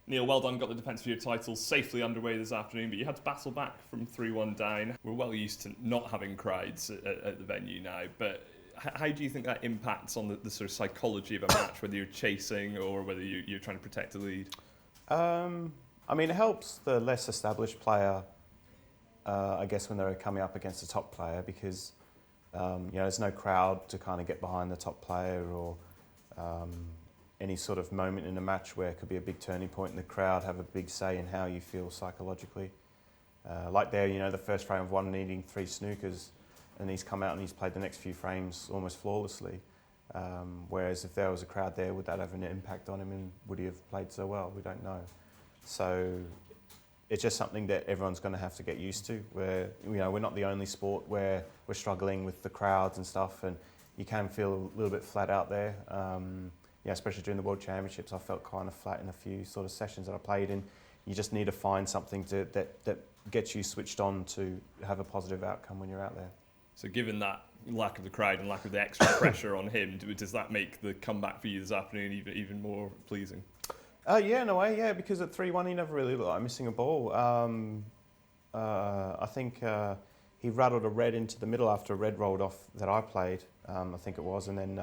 Neil, well done, got the defence for your title safely underway this afternoon, but you had to battle back from 3-1 down. We're well used to not having crowds at the venue now, but how do you think that impacts on the sort of psychology of a match, whether you're chasing or whether you're trying to protect the lead? I mean, it helps the less established player, I guess, when they're coming up against a top player, because there's no crowd to kind of get behind the top player, or any sort of moment in a match where it could be a big turning point and the crowd have a big say in how you feel psychologically. Like there, the first frame of one needing 3 snookers, and he's come out and he's played the next few frames almost flawlessly. Whereas if there was a crowd there, would that have an impact on him, and would he have played so well? We don't know. So it's just something that everyone's going to have to get used to, where we're not the only sport where we're struggling with the crowds and stuff, and you can feel a little bit flat out there. Especially during the World Championships, I felt kind of flat in a few sort of sessions that I played in. You just need to find something that gets you switched on to have a positive outcome when you're out there. So given that lack of the crowd and lack of the extra pressure on him, does that make the comeback for you this afternoon even more pleasing? Yeah, in a way, yeah, because at 3-1 he never really looked like missing a ball. I think he rattled a red into the middle after a red rolled off that I played, I think it was, and then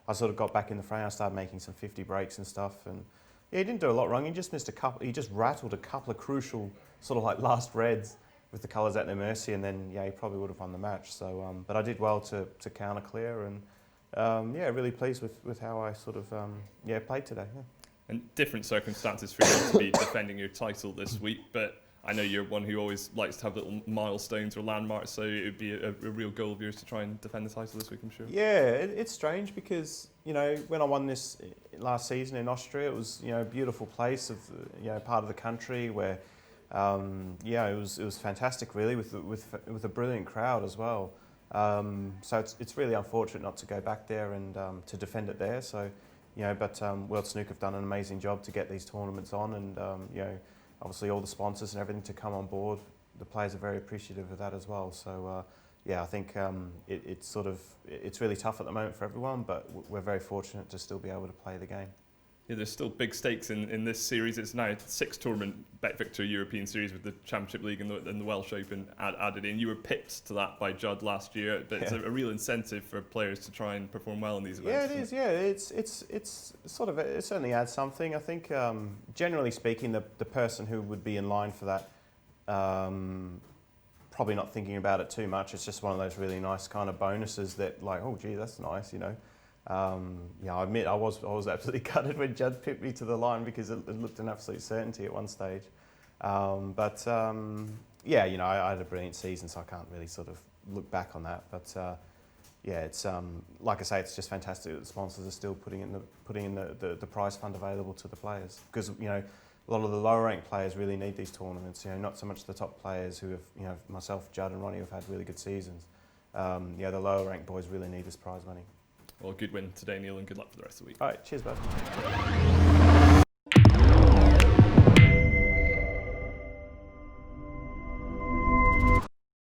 I sort of got back in the frame. I started making some 50 breaks and stuff, and yeah, he didn't do a lot wrong. He just missed a couple. He just rattled a couple of crucial sort of like last reds with the colours at their mercy, and then he probably would have won the match. So, but I did well to counter clear, and really pleased with how I sort of played today. Yeah. And different circumstances for you to be defending your title this week, but I know you're one who always likes to have little milestones or landmarks, so it would be a real goal of yours to try and defend the title this week, I'm sure. Yeah, it's strange because, when I won this last season in Austria, it was, a beautiful place of, part of the country where, it was fantastic really with a brilliant crowd as well. So it's really unfortunate not to go back there and to defend it there. So, but World Snooker have done an amazing job to get these tournaments on, and, obviously all the sponsors and everything to come on board. The players are very appreciative of that as well. So I think it's really tough at the moment for everyone, but we're very fortunate to still be able to play the game. Yeah, there's still big stakes in this series. It's now a 6-tournament BetVictor European Series with the Championship League and the Welsh Open added in. You were pipped to that by Judd last year, but it's a real incentive for players to try and perform well in these events. Yeah, it is. Yeah, it's sort of it certainly adds something. I think generally speaking, the person who would be in line for that probably not thinking about it too much. It's just one of those really nice kind of bonuses that, like, oh gee, that's nice, I admit I was absolutely gutted when Judd pipped me to the line because it looked an absolute certainty at one stage. I had a brilliant season, so I can't really sort of look back on that. But it's like I say, it's just fantastic that the sponsors are still putting in the prize fund available to the players, because a lot of the lower ranked players really need these tournaments. Not so much the top players who have myself, Judd, and Ronnie, who have had really good seasons. The lower ranked boys really need this prize money. Well, good win today, Neil, and good luck for the rest of the week. All right, cheers, bud.